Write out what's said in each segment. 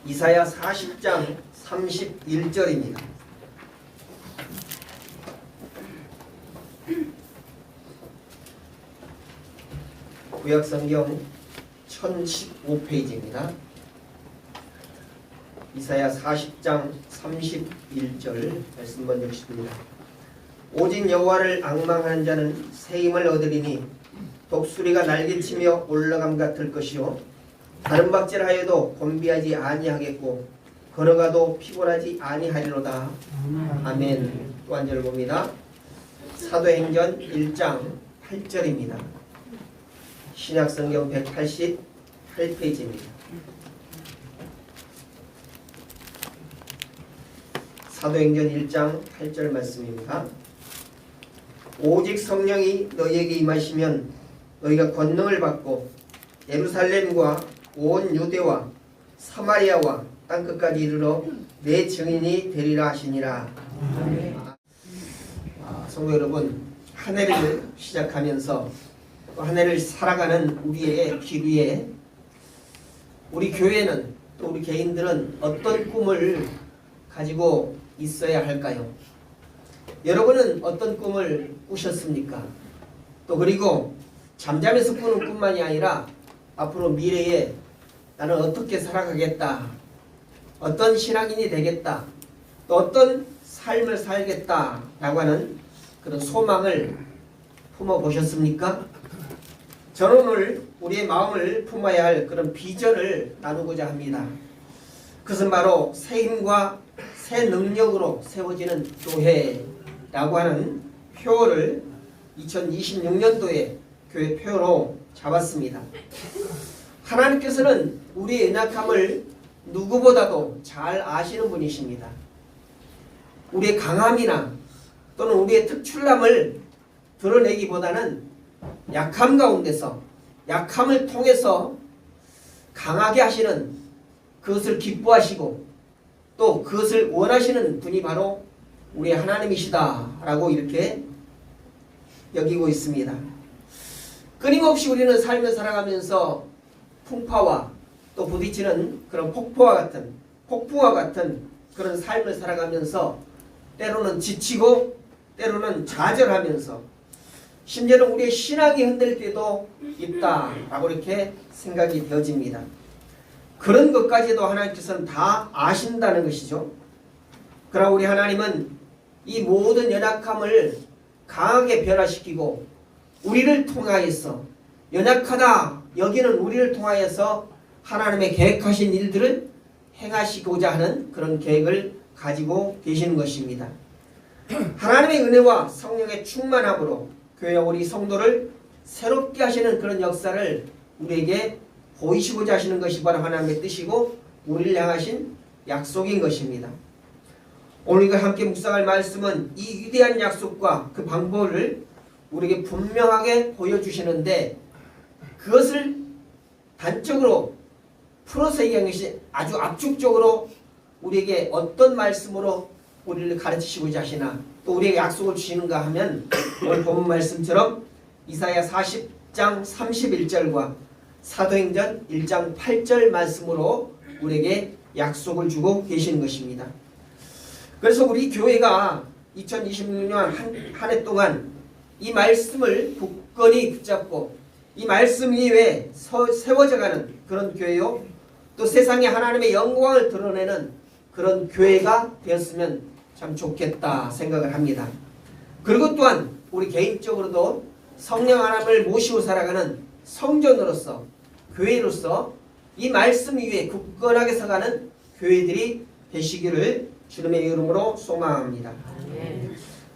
이사야 40장 31절입니다. 구약성경 1015페이지입니다. 이사야 40장 31절 말씀 먼저 읽습니다. 오직 여호와를 앙망하는 자는 새 힘을 얻으리니 독수리가 날개치며 올라감 같을 것이요 다른 박질하여도 곤비하지 아니하겠고 걸어가도 피곤하지 아니하리로다. 아멘. 또 한 절 봅니다. 사도행전 1장 8절입니다. 신약성경 188페이지입니다. 사도행전 1장 8절 말씀입니다. 오직 성령이 너희에게 임하시면 너희가 권능을 받고 예루살렘과 온 유대와 사마리아와 땅끝까지 이르러 내 증인이 되리라 하시니라. 성도 여러분, 한 해를 시작하면서 또 한 해를 살아가는 우리의 길 위에 우리 교회는 또 우리 개인들은 어떤 꿈을 가지고 있어야 할까요? 여러분은 어떤 꿈을 꾸셨습니까? 또 그리고 잠자면서 꾸는 꿈만이 아니라 앞으로 미래에 나는 어떻게 살아가겠다, 어떤 신앙인이 되겠다, 또 어떤 삶을 살겠다라고 하는 그런 소망을 품어보셨습니까? 저는 오늘 우리의 마음을 품어야 할 그런 비전을 나누고자 합니다. 그것은 바로 새 힘과 새 능력으로 세워지는 교회라고 하는 표어를 2026년도에 교회 표어로 잡았습니다. 하나님께서는 우리의 연약함을 누구보다도 잘 아시는 분이십니다. 우리의 강함이나 또는 우리의 특출남을 드러내기보다는 약함 가운데서 약함을 통해서 강하게 하시는, 그것을 기뻐하시고 또 그것을 원하시는 분이 바로 우리 하나님이시다라고 이렇게 여기고 있습니다. 끊임없이 우리는 삶을 살아가면서 풍파와 또 부딪히는 그런 폭풍과 같은 그런 삶을 살아가면서 때로는 지치고 때로는 좌절하면서 심지어는 우리의 신앙이 흔들릴 때도 있다라고 이렇게 생각이 되어집니다. 그런 것까지도 하나님께서는 다 아신다는 것이죠. 그러나 우리 하나님은 이 모든 연약함을 강하게 변화시키고 우리를 통하여서 연약하다 여기는 우리를 통하여서 하나님의 계획하신 일들을 행하시고자 하는 그런 계획을 가지고 계시는 것입니다. 하나님의 은혜와 성령의 충만함으로 교회와 우리 성도를 새롭게 하시는 그런 역사를 우리에게 보이시고자 하시는 것이 바로 하나님의 뜻이고 우리를 향하신 약속인 것입니다. 오늘 우리가 함께 묵상할 말씀은 이 위대한 약속과 그 방법을 우리에게 분명하게 보여주시는데 그것을 단적으로 풀어서 얘기한 것이 아주 압축적으로 우리에게 어떤 말씀으로 우리를 가르치시고자 하시나 또 우리에게 약속을 주시는가 하면 오늘 본문 말씀처럼 이사야 40장 31절과 사도행전 1장 8절 말씀으로 우리에게 약속을 주고 계시는 것입니다. 그래서 우리 교회가 2026년 한 해 동안 이 말씀을 굳건히 붙잡고 이 말씀 위에 세워져가는 그런 교회요 또 세상에 하나님의 영광을 드러내는 그런 교회가 되었으면 참 좋겠다 생각을 합니다. 그리고 또한 우리 개인적으로도 성령 하나님을 모시고 살아가는 성전으로서 교회로서 이 말씀 위에 굳건하게 서가는 교회들이 되시기를 주님의 이름으로 소망합니다.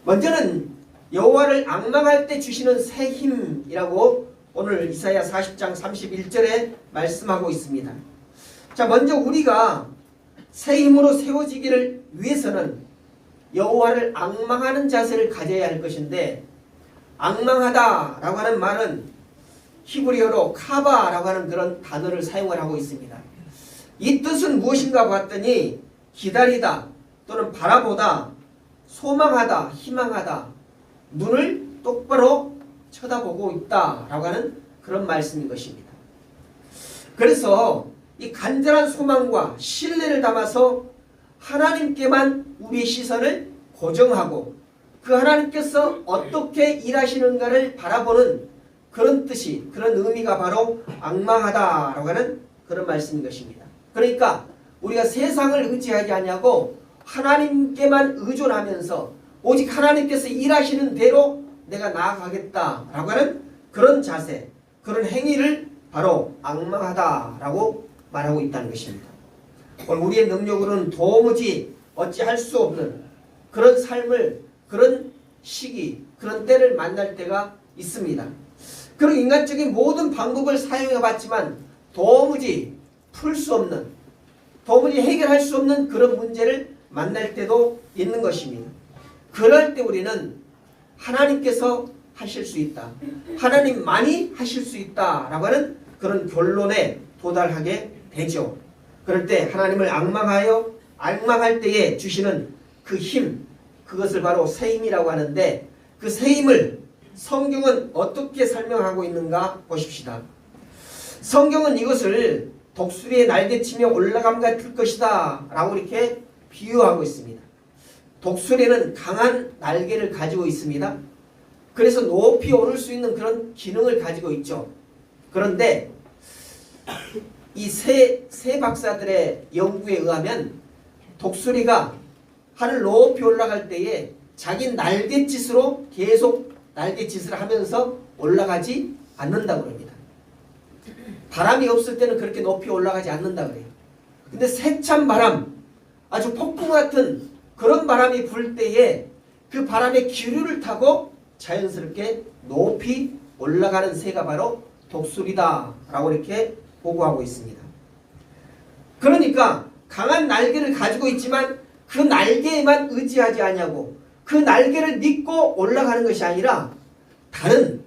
먼저는 여호와를 앙망할 때 주시는 새 힘이라고 오늘 이사야 40장 31절에 말씀하고 있습니다. 자, 먼저 우리가 새 힘으로 세워지기를 위해서는 여호와를 앙망하는 자세를 가져야 할 것인데 앙망하다라고 하는 말은 히브리어로 카바라고 하는 그런 단어를 사용을 하고 있습니다. 이 뜻은 무엇인가 봤더니 기다리다 또는 바라보다 소망하다 희망하다 눈을 똑바로 쳐다보고 있다라고 하는 그런 말씀인 것입니다. 그래서 이 간절한 소망과 신뢰를 담아서 하나님께만 우리의 시선을 고정하고 그 하나님께서 어떻게 일하시는가를 바라보는 그런 뜻이, 그런 의미가 바로 앙망하다라고 하는 그런 말씀인 것입니다. 그러니까 우리가 세상을 의지하지 아니하고 하나님께만 의존하면서 오직 하나님께서 일하시는 대로 내가 나아가겠다라고 하는 그런 자세, 그런 행위를 바로 앙망하다라고 말하고 있다는 것입니다. 오늘 우리의 능력으로는 도무지 어찌할 수 없는 그런 삶을, 그런 시기, 그런 때를 만날 때가 있습니다. 그런 인간적인 모든 방법을 사용해봤지만 도무지 풀 수 없는, 도무지 해결할 수 없는 그런 문제를 만날 때도 있는 것입니다. 그럴 때 우리는 하나님께서 하실 수 있다, 하나님만이 하실 수 있다라고 하는 그런 결론에 도달하게 되죠. 그럴 때 하나님을 앙망할 때에 주시는 그 힘, 그것을 바로 새 힘이라고 하는데, 그 새 힘을 성경은 어떻게 설명하고 있는가 보십시다. 성경은 이것을 독수리의 날개치며 올라감 같을 것이다 라고 이렇게 비유하고 있습니다. 독수리는 강한 날개를 가지고 있습니다. 그래서 높이 오를 수 있는 그런 기능을 가지고 있죠. 그런데 이 새 박사들의 연구에 의하면 독수리가 하늘 높이 올라갈 때에 자기 날갯짓으로 계속 날갯짓을 하면서 올라가지 않는다고 합니다. 바람이 없을 때는 그렇게 높이 올라가지 않는다 그래요. 근데 세찬 바람, 아주 폭풍 같은 그런 바람이 불 때에 그 바람의 기류를 타고 자연스럽게 높이 올라가는 새가 바로 독수리다 라고 이렇게 보고하고 있습니다. 그러니까 강한 날개를 가지고 있지만 그 날개에만 의지하지 아니하고 그 날개를 믿고 올라가는 것이 아니라 다른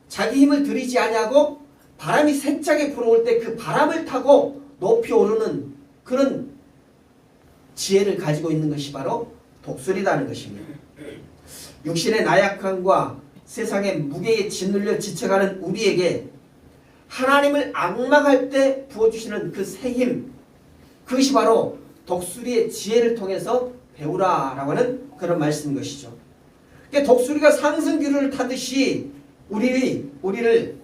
자기 힘을 들이지 아니하고 바람이 세차게 불어올 때 그 바람을 타고 높이 오르는 그런 지혜를 가지고 있는 것이 바로 독수리다는 것입니다. 육신의 나약함과 세상의 무게에 짓눌려 지쳐가는 우리에게 하나님을 앙망할 때 부어주시는 그 새 힘, 그것이 바로 독수리의 지혜를 통해서 배우라라고 하는 그런 말씀인 것이죠. 그러니까 독수리가 상승기류를 타듯이 우리를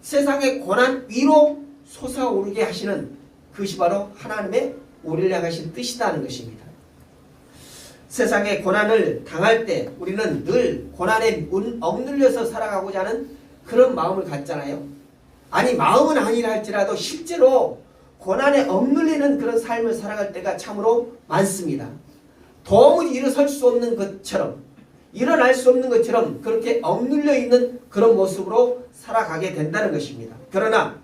세상의 고난 위로 솟아오르게 하시는 그것이 바로 하나님의 우리를 향하신 뜻이라는 것입니다. 세상의 고난을 당할 때 우리는 늘 고난에 억눌려서 살아가고자 하는 그런 마음을 갖잖아요. 아니 마음은 아니라 할지라도 실제로 고난에 억눌리는 그런 삶을 살아갈 때가 참으로 많습니다. 도무지 일어설 수 없는 것처럼, 일어날 수 없는 것처럼 그렇게 억눌려 있는 그런 모습으로 살아가게 된다는 것입니다. 그러나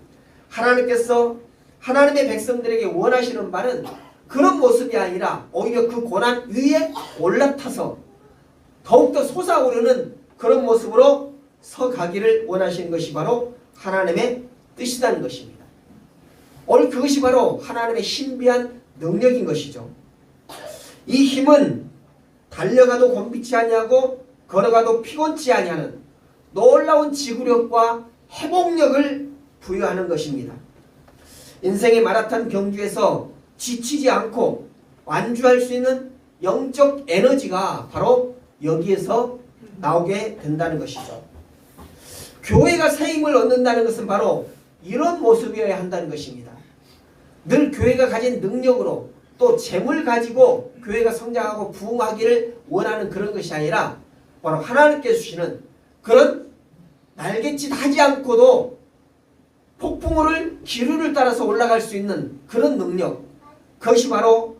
하나님께서 하나님의 백성들에게 원하시는 바는 그런 모습이 아니라 오히려 그 고난 위에 올라타서 더욱더 솟아오르는 그런 모습으로 서가기를 원하시는 것이 바로 하나님의 뜻이라는 것입니다. 오늘 그것이 바로 하나님의 신비한 능력인 것이죠. 이 힘은 달려가도 곤비치 아니하고 걸어가도 피곤치 아니하는 놀라운 지구력과 회복력을 부여하는 것입니다. 인생의 마라톤 경주에서 지치지 않고 완주할 수 있는 영적 에너지가 바로 여기에서 나오게 된다는 것이죠. 교회가 새 힘을 얻는다는 것은 바로 이런 모습이어야 한다는 것입니다. 늘 교회가 가진 능력으로 또 재물 가지고 교회가 성장하고 부흥하기를 원하는 그런 것이 아니라 바로 하나님께서 주시는 그런 날갯짓 하지 않고도 폭풍우를 기류를 따라서 올라갈 수 있는 그런 능력, 그것이 바로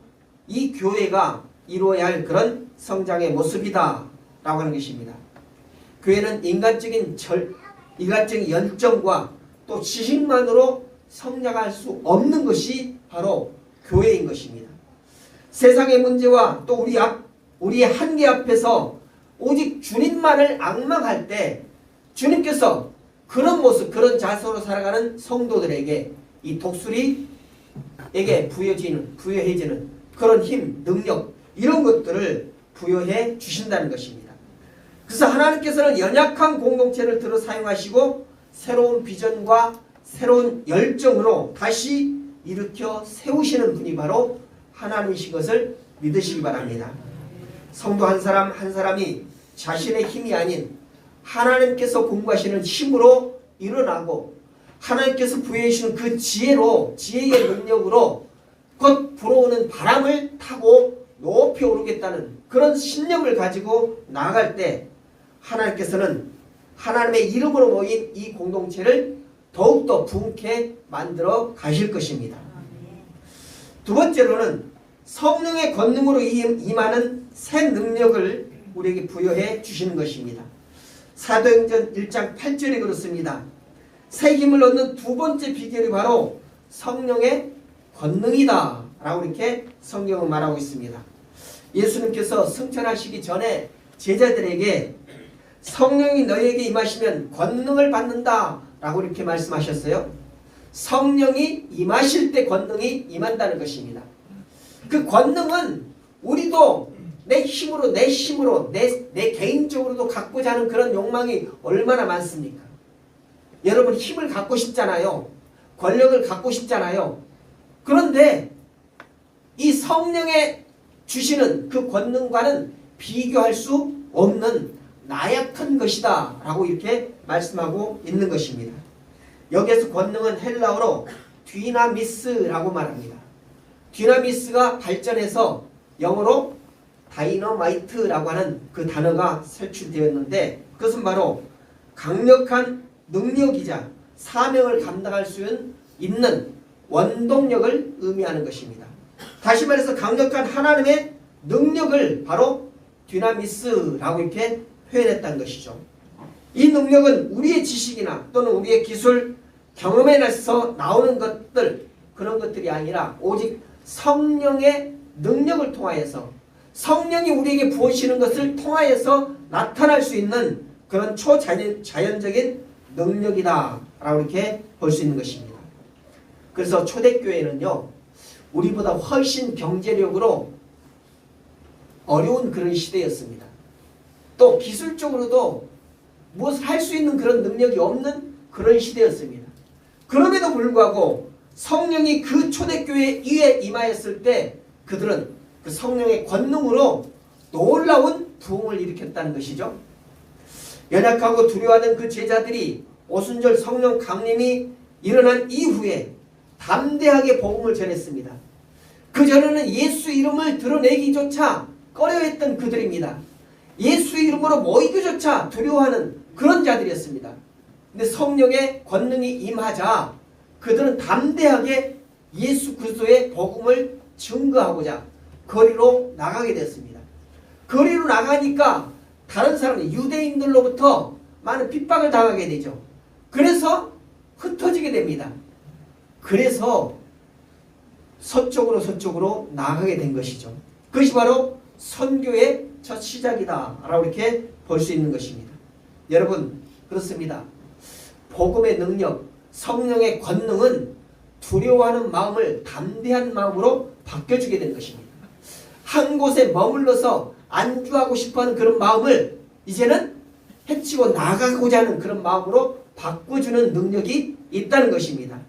이 교회가 이루어야 할 그런 성장의 모습이다 라고 하는 것입니다. 교회는 인간적인 열정과 또 지식만으로 성장할 수 없는 것이 바로 교회인 것입니다. 세상의 문제와 또 우리의 한계 앞에서 오직 주님만을 앙망할 때 주님께서 그런 모습, 그런 자세로 살아가는 성도들에게 이 독수리에게 부여해지는 그런 힘, 능력, 이런 것들을 부여해 주신다는 것입니다. 그래서 하나님께서는 연약한 공동체를 들어 사용하시고 새로운 비전과 새로운 열정으로 다시 일으켜 세우시는 분이 바로 하나님이신 것을 믿으시기 바랍니다. 성도 한 사람 한 사람이 자신의 힘이 아닌 하나님께서 공부하시는 힘으로 일어나고 하나님께서 부여해 주시는 그 지혜로, 지혜의 능력으로 곧 불어오는 바람을 타고 높이 오르겠다는 그런 신념을 가지고 나아갈 때 하나님께서는 하나님의 이름으로 모인 이 공동체를 더욱더 부흥케 만들어 가실 것입니다. 두 번째로는 성령의 권능으로 임하는 새 능력을 우리에게 부여해 주시는 것입니다. 사도행전 1장 8절에 그렇습니다. 새 힘을 얻는 두 번째 비결이 바로 성령의 권능이다 라고 이렇게 성경은 말하고 있습니다. 예수님께서 승천하시기 전에 제자들에게 성령이 너희에게 임하시면 권능을 받는다 라고 이렇게 말씀하셨어요. 성령이 임하실 때 권능이 임한다는 것입니다. 그 권능은 우리도 내 힘으로 내 개인적으로도 갖고자 하는 그런 욕망이 얼마나 많습니까? 여러분 힘을 갖고 싶잖아요. 권력을 갖고 싶잖아요. 그런데 이 성령의 주시는 그 권능과는 비교할 수 없는 나약한 것이다 라고 이렇게 말씀하고 있는 것입니다. 여기에서 권능은 헬라어로 디나미스라고 말합니다. 디나미스가 발전해서 영어로 다이너마이트라고 하는 그 단어가 설치되었는데 그것은 바로 강력한 능력이자 사명을 감당할 수 있는 원동력을 의미하는 것입니다. 다시 말해서 강력한 하나님의 능력을 바로 디나미스라고 이렇게 표현했다는 것이죠. 이 능력은 우리의 지식이나 또는 우리의 기술, 경험에서 나오는 것들 그런 것들이 아니라 오직 성령의 능력을 통하여서 성령이 우리에게 부어주시는 것을 통하여서 나타날 수 있는 그런 초자연적인 능력이다 라고 이렇게 볼 수 있는 것입니다. 그래서 초대교회는요 우리보다 훨씬 경제력으로 어려운 그런 시대였습니다. 또 기술적으로도 무엇을 할 수 있는 그런 능력이 없는 그런 시대였습니다. 그럼에도 불구하고 성령이 그 초대교회 위에 임하였을 때 그들은 그 성령의 권능으로 놀라운 부흥을 일으켰다는 것이죠. 연약하고 두려워하는 그 제자들이 오순절 성령 강림이 일어난 이후에 담대하게 복음을 전했습니다. 그전에는 예수 이름을 드러내기조차 꺼려했던 그들입니다. 예수 이름으로 모이기조차 두려워하는 그런 자들이었습니다. 근데 성령의 권능이 임하자 그들은 담대하게 예수 그리스도의 복음을 증거하고자 거리로 나가게 됐습니다. 거리로 나가니까 다른 사람들 유대인들로부터 많은 핍박을 당하게 되죠. 그래서 흩어지게 됩니다. 그래서 서쪽으로 나가게 된 것이죠. 그것이 바로 선교의 첫 시작이다 라고 이렇게 볼 수 있는 것입니다. 여러분 그렇습니다. 복음의 능력, 성령의 권능은 두려워하는 마음을 담대한 마음으로 바뀌어주게 된 것입니다. 한 곳에 머물러서 안주하고 싶어하는 그런 마음을 이제는 해치고 나가고자 하는 그런 마음으로 바꿔주는 능력이 있다는 것입니다.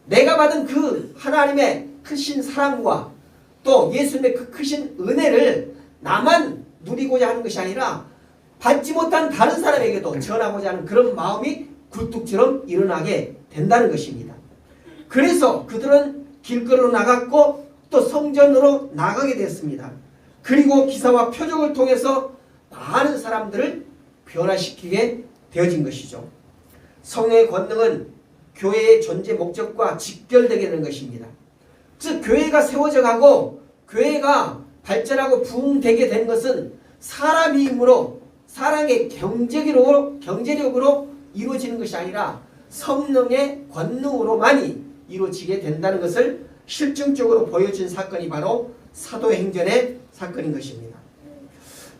내가 받은 그 하나님의 크신 사랑과 또 예수님의 그 크신 은혜를 나만 누리고자 하는 것이 아니라 받지 못한 다른 사람에게도 전하고자 하는 그런 마음이 굴뚝처럼 일어나게 된다는 것입니다. 그래서 그들은 길거리로 나갔고 또 성전으로 나가게 됐습니다. 그리고 기사와 표적을 통해서 많은 사람들을 변화시키게 되어진 것이죠. 성령의 권능은 교회의 존재 목적과 직결되게 되는 것입니다. 즉 교회가 세워져 가고 교회가 발전하고 부흥되게 된 것은 사람의 힘으로 사랑의 경제력으로 이루어지는 것이 아니라 성령의 권능으로만이 이루어지게 된다는 것을 실증적으로 보여준 사건이 바로 사도행전의 사건인 것입니다.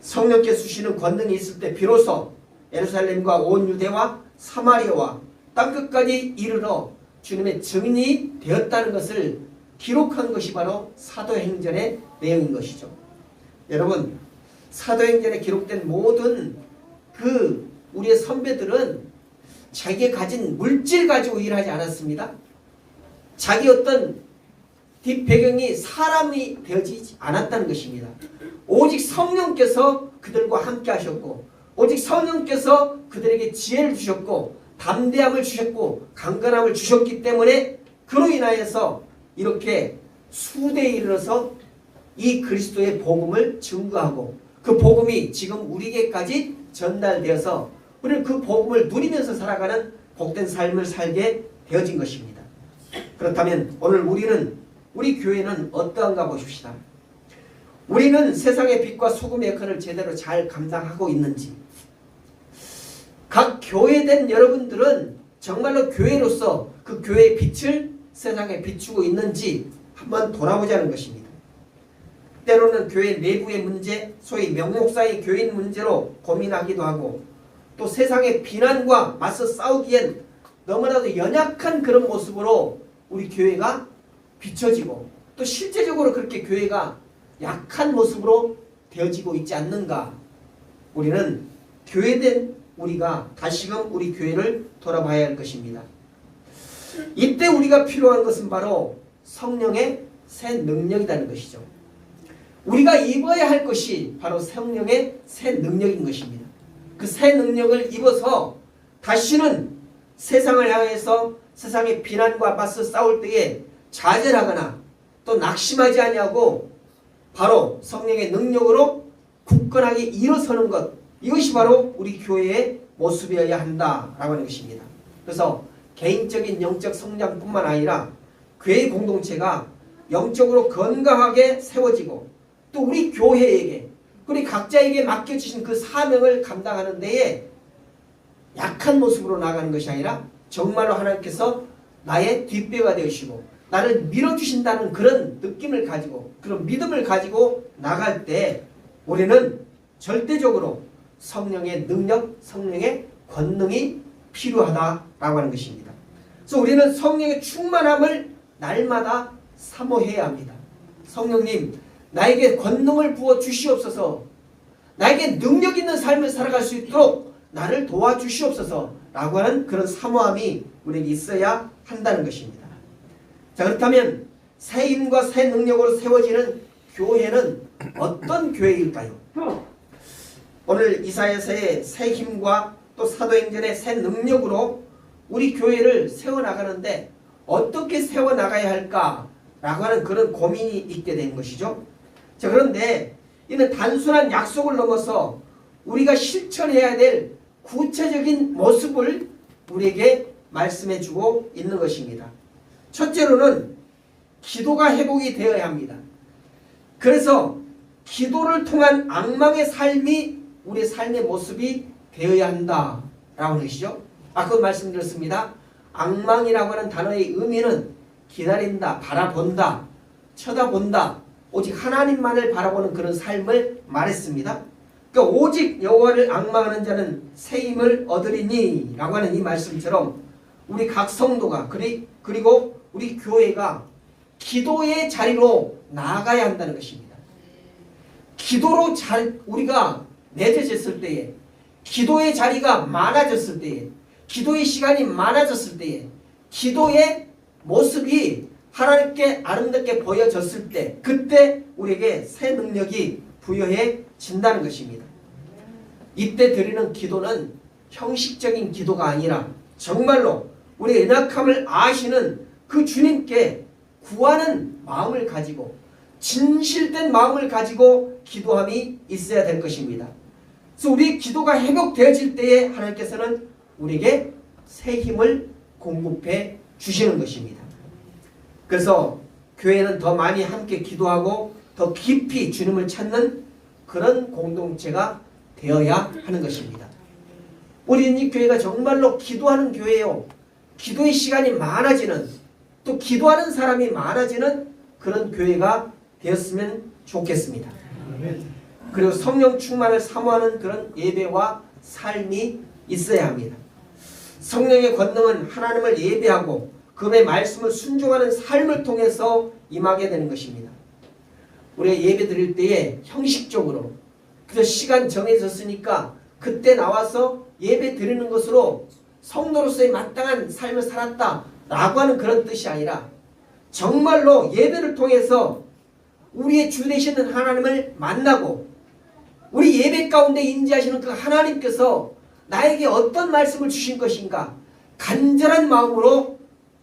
성령께서 주시는 권능이 있을 때 비로소 예루살렘과 온 유대와 사마리아와 땅끝까지 이르러 주님의 증인이 되었다는 것을 기록한 것이 바로 사도행전의 내용인 것이죠. 여러분 사도행전에 기록된 모든 그 우리의 선배들은 자기가 가진 물질 가지고 일하지 않았습니다. 자기 어떤 뒷배경이 사람이 되어지지 않았다는 것입니다. 오직 성령께서 그들과 함께 하셨고, 오직 성령께서 그들에게 지혜를 주셨고, 담대함을 주셨고, 강건함을 주셨기 때문에 그로 인하여서 이렇게 수대에 이르러서 이 그리스도의 복음을 증거하고, 그 복음이 지금 우리에게까지 전달되어서 우리는 그 복음을 누리면서 살아가는 복된 삶을 살게 되어진 것입니다. 그렇다면 오늘 우리 교회는 어떠한가 보십시다. 우리는 세상의 빛과 소금의 역할을 제대로 잘 감당하고 있는지, 각 교회된 여러분들은 정말로 교회로서 그 교회의 빛을 세상에 비추고 있는지 한번 돌아보자는 것입니다. 때로는 교회 내부의 문제, 소위 명목상의 교인 문제로 고민하기도 하고, 또 세상의 비난과 맞서 싸우기엔 너무나도 연약한 그런 모습으로 우리 교회가 비춰지고, 또 실제적으로 그렇게 교회가 약한 모습으로 되어지고 있지 않는가. 우리는 교회된 우리가 다시금 우리 교회를 돌아봐야 할 것입니다. 이때 우리가 필요한 것은 바로 성령의 새 능력이라는 것이죠. 우리가 입어야 할 것이 바로 성령의 새 능력인 것입니다. 그 새 능력을 입어서 다시는 세상을 향해서 세상의 비난과 맞서 싸울 때에 좌절하거나 또 낙심하지 아니하고 바로 성령의 능력으로 굳건하게 일어서는 것, 이것이 바로 우리 교회의 모습이어야 한다라고 하는 것입니다. 그래서 개인적인 영적 성장뿐만 아니라 교회 공동체가 영적으로 건강하게 세워지고, 또 우리 교회에게, 우리 각자에게 맡겨주신 그 사명을 감당하는 데에 약한 모습으로 나가는 것이 아니라 정말로 하나님께서 나의 뒷배가 되시고 나를 밀어주신다는 그런 느낌을 가지고, 그런 믿음을 가지고 나갈 때 우리는 절대적으로 성령의 능력, 성령의 권능이 필요하다라고 하는 것입니다. 그래서 우리는 성령의 충만함을 날마다 사모해야 합니다. 성령님, 나에게 권능을 부어 주시옵소서, 나에게 능력 있는 삶을 살아갈 수 있도록 나를 도와주시옵소서 라고 하는 그런 사모함이 우리에게 있어야 한다는 것입니다. 자, 그렇다면 새 힘과 새 능력으로 세워지는 교회는 어떤 교회일까요? 오늘 이사야서의 새 힘과 또 사도행전의 새 능력으로 우리 교회를 세워나가는데 어떻게 세워나가야 할까라고 하는 그런 고민이 있게 된 것이죠. 자, 그런데 이는 단순한 약속을 넘어서 우리가 실천해야 될 구체적인 모습을 우리에게 말씀해 주고 있는 것입니다. 첫째로는 기도가 회복이 되어야 합니다. 그래서 기도를 통한 앙망의 삶이 우리의 삶의 모습이 되어야 한다라고 하는 것이죠. 아까 말씀드렸습니다. 앙망이라고 하는 단어의 의미는 기다린다, 바라본다, 쳐다본다, 오직 하나님만을 바라보는 그런 삶을 말했습니다. 그러니까 오직 여호와를 앙망하는 자는 새 힘을 얻으리니 라고 하는 이 말씀처럼 우리 각 성도가 그리고 우리 교회가 기도의 자리로 나아가야 한다는 것입니다. 기도로 우리가 내재졌을 때에, 기도의 자리가 많아졌을 때에, 기도의 시간이 많아졌을 때에, 기도의 모습이 하나님께 아름답게 보여졌을 때, 그때 우리에게 새 능력이 부여해진다는 것입니다. 이때 드리는 기도는 형식적인 기도가 아니라 정말로 우리의 연약함을 아시는 그 주님께 구하는 마음을 가지고, 진실된 마음을 가지고 기도함이 있어야 될 것입니다. 그래서 우리 기도가 회복되어질 때에 하나님께서는 우리에게 새 힘을 공급해 주시는 것입니다. 그래서 교회는 더 많이 함께 기도하고 더 깊이 주님을 찾는 그런 공동체가 되어야 하는 것입니다. 우리는 이 교회가 정말로 기도하는 교회요, 기도의 시간이 많아지는, 또 기도하는 사람이 많아지는 그런 교회가 되었으면 좋겠습니다. 그리고 성령 충만을 사모하는 그런 예배와 삶이 있어야 합니다. 성령의 권능은 하나님을 예배하고 그의 말씀을 순종하는 삶을 통해서 임하게 되는 것입니다. 우리가 예배 드릴 때에 형식적으로 그래서 시간 정해졌으니까 그때 나와서 예배 드리는 것으로 성도로서의 마땅한 삶을 살았다 라고 하는 그런 뜻이 아니라 정말로 예배를 통해서 우리의 주 되시는 하나님을 만나고 우리 예배 가운데 임재하시는 그 하나님께서 나에게 어떤 말씀을 주신 것인가 간절한 마음으로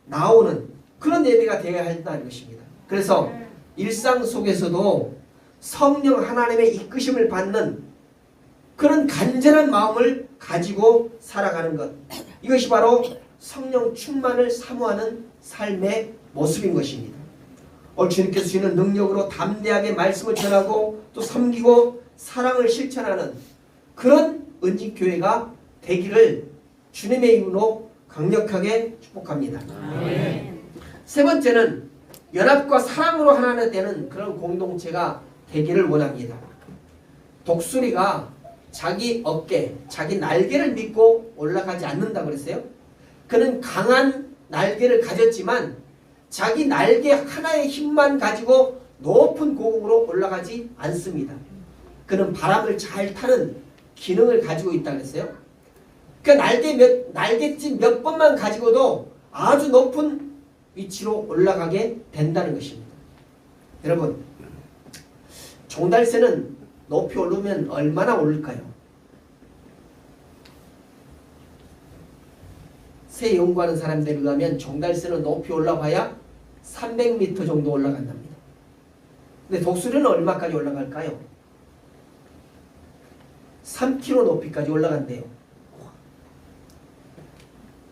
나오는 그런 예배가 되어야 한다는 것입니다. 그래서 일상 속에서도 성령 하나님의 이끄심을 받는 그런 간절한 마음을 가지고 살아가는 것, 이것이 바로 성령 충만을 사모하는 삶의 모습인 것입니다. 오늘 주님께서 주시는 능력으로 담대하게 말씀을 전하고 또 섬기고 사랑을 실천하는 그런 은직교회가 되기를 주님의 이름으로 강력하게 축복합니다. 아멘. 세 번째는 연합과 사랑으로 하나 되는 그런 공동체가 되기를 원합니다. 독수리가 자기 어깨, 자기 날개를 믿고 올라가지 않는다고 그랬어요. 그는 강한 날개를 가졌지만 자기 날개 하나의 힘만 가지고 높은 고공으로 올라가지 않습니다. 그는 바람을 잘 타는 기능을 가지고 있다고 그랬어요. 그 날갯짓 몇 번만 가지고도 아주 높은 위치로 올라가게 된다는 것입니다. 여러분, 종달새는 높이 오르면 얼마나 오를까요? 새 연구하는 사람들에 의하면 종달새는 높이 올라가야 300m 정도 올라간답니다. 근데 독수리는 얼마까지 올라갈까요? 3km 높이까지 올라간대요.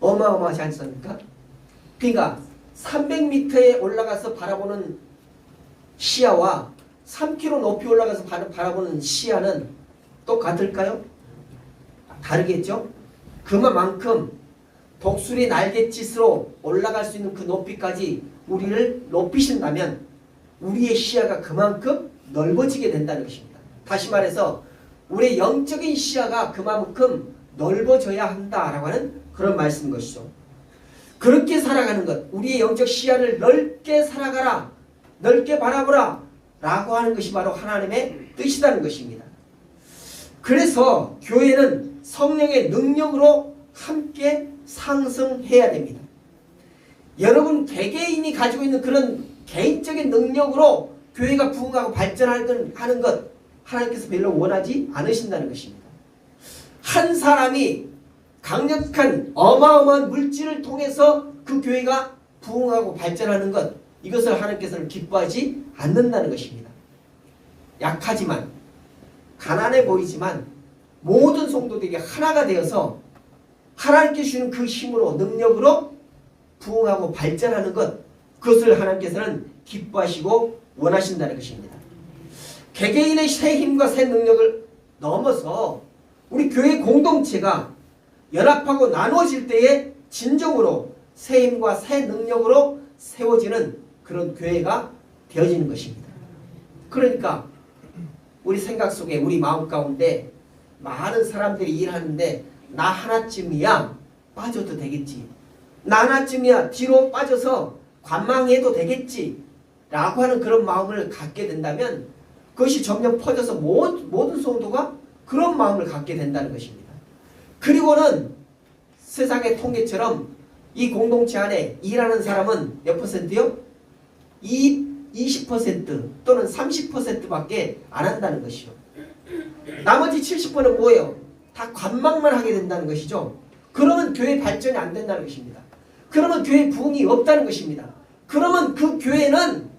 어마어마하지 않습니까? 그러니까 300m에 올라가서 바라보는 시야와 3km 높이 올라가서 바라보는 시야는 똑같을까요? 다르겠죠? 그만큼 독수리 날갯짓으로 올라갈 수 있는 그 높이까지 우리를 높이신다면 우리의 시야가 그만큼 넓어지게 된다는 것입니다. 다시 말해서 우리의 영적인 시야가 그만큼 넓어져야 한다라고 하는 그런 말씀인 것이죠. 그렇게 살아가는 것, 우리의 영적 시야를 넓게 살아가라, 넓게 바라보라 라고 하는 것이 바로 하나님의 뜻이라는 것입니다. 그래서 교회는 성령의 능력으로 함께 상승해야 됩니다. 여러분 개개인이 가지고 있는 그런 개인적인 능력으로 교회가 부흥하고 발전하는 것 하나님께서 별로 원하지 않으신다는 것입니다. 한 사람이 강력한 어마어마한 물질을 통해서 그 교회가 부흥하고 발전하는 것, 이것을 하나님께서는 기뻐하지 않는다는 것입니다. 약하지만 가난해 보이지만 모든 성도들이 하나가 되어서 하나님께 주시는 그 힘으로 능력으로 부흥하고 발전하는 것, 그것을 하나님께서는 기뻐하시고 원하신다는 것입니다. 개개인의 새 힘과 새 능력을 넘어서 우리 교회 공동체가 연합하고 나누어질 때에 진정으로 새 힘과 새 능력으로 세워지는 그런 교회가 되어지는 것입니다. 그러니까 우리 생각 속에 우리 마음 가운데 많은 사람들이 일하는데 나 하나쯤이야 빠져도 되겠지, 나 하나쯤이야 뒤로 빠져서 관망해도 되겠지 라고 하는 그런 마음을 갖게 된다면 그것이 점점 퍼져서 모든 성도가 그런 마음을 갖게 된다는 것입니다. 그리고는 세상의 통계처럼 이 공동체 안에 일하는 사람은 몇 퍼센트요? 20% 또는 30%밖에 안 한다는 것이요. 나머지 70%는 뭐예요? 다 관망만 하게 된다는 것이죠. 그러면 교회 발전이 안 된다는 것입니다. 그러면 교회 부흥이 없다는 것입니다. 그러면 그 교회는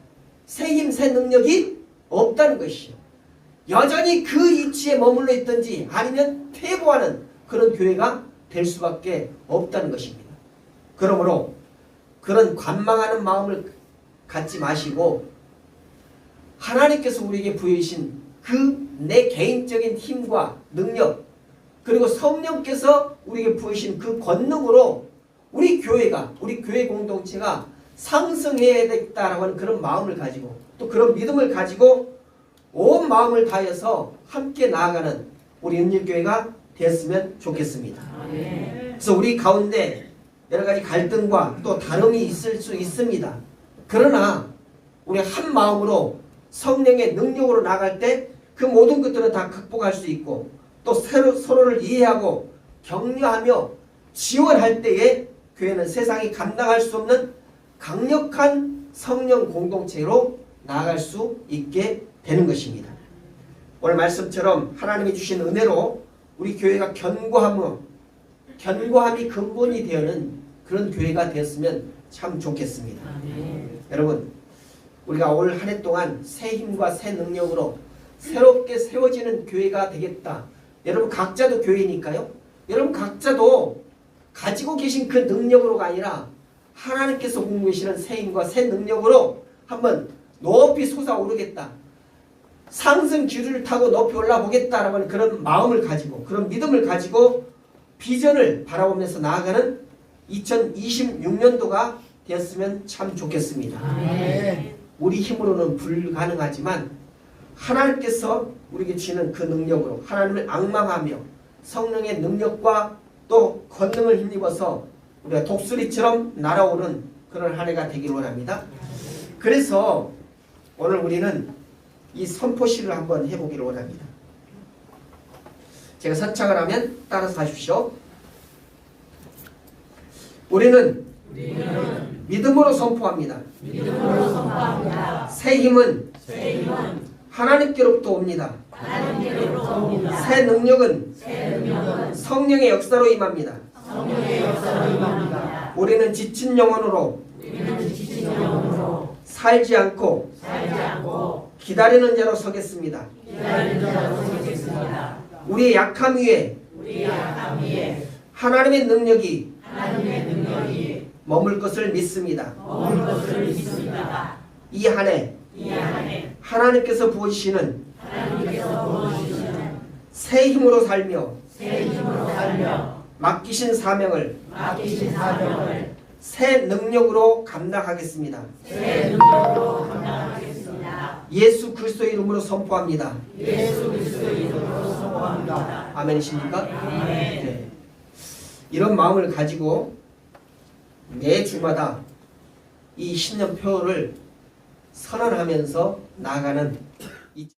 새 힘, 새 능력이 없다는 것이죠. 여전히 그 위치에 머물러 있든지 아니면 퇴보하는 그런 교회가 될 수밖에 없다는 것입니다. 그러므로 그런 관망하는 마음을 갖지 마시고 하나님께서 우리에게 부여주신 그 내 개인적인 힘과 능력, 그리고 성령께서 우리에게 부여주신 그 권능으로 우리 교회가, 우리 교회 공동체가 상승해야 되겠다라고 하는 그런 마음을 가지고 또 그런 믿음을 가지고 온 마음을 다해서 함께 나아가는 우리 은일교회가 되었으면 좋겠습니다. 그래서 우리 가운데 여러 가지 갈등과 또 다름이 있을 수 있습니다. 그러나 우리 한 마음으로 성령의 능력으로 나갈 때 그 모든 것들은 다 극복할 수 있고 또 서로를 이해하고 격려하며 지원할 때에 교회는 세상이 감당할 수 없는 강력한 성령 공동체로 나아갈 수 있게 되는 것입니다. 오늘 말씀처럼 하나님이 주신 은혜로 우리 교회가 견고함이 근본이 되는 그런 교회가 되었으면 참 좋겠습니다. 여러분, 우리가 올 한 해 동안 새 힘과 새 능력으로 새롭게 세워지는 교회가 되겠다. 여러분 각자도 교회니까요. 여러분 각자도 가지고 계신 그 능력으로가 아니라 하나님께서 공급해 주시는 새 힘과 새 능력으로 한번 높이 솟아오르겠다. 상승 기류를 타고 높이 올라보겠다라는 그런 마음을 가지고, 그런 믿음을 가지고 비전을 바라보면서 나아가는 2026년도가 되었으면 참 좋겠습니다. 우리 힘으로는 불가능하지만 하나님께서 우리에게 주시는 그 능력으로 하나님을 앙망하며 성령의 능력과 또 권능을 힘입어서 우리가 독수리처럼 날아오른 그런 한 해가 되기를 원합니다. 그래서 오늘 우리는 이 선포시를 한번 해보기를 원합니다. 제가 선창을 하면 따라서 하십시오. 우리는 믿음으로 선포합니다. 새 힘은 하나님께로부터 옵니다. 새 능력은 성령의 역사로 임합니다. 우리는 지친 영혼으로 살지 않고 기다리는 자로 서겠습니다. 우리의 약함 위에 하나님의 능력이 머물 것을 믿습니다. 이 한 해 하나님께서 부어주시는 새 힘으로 살며 맡기신 사명을 새 능력으로 감당하겠습니다. 예수 그리스도의 이름으로 선포합니다. 아멘이십니까? 네. 이런 마음을 가지고 매 주마다 이 신년표를 선언하면서 나아가는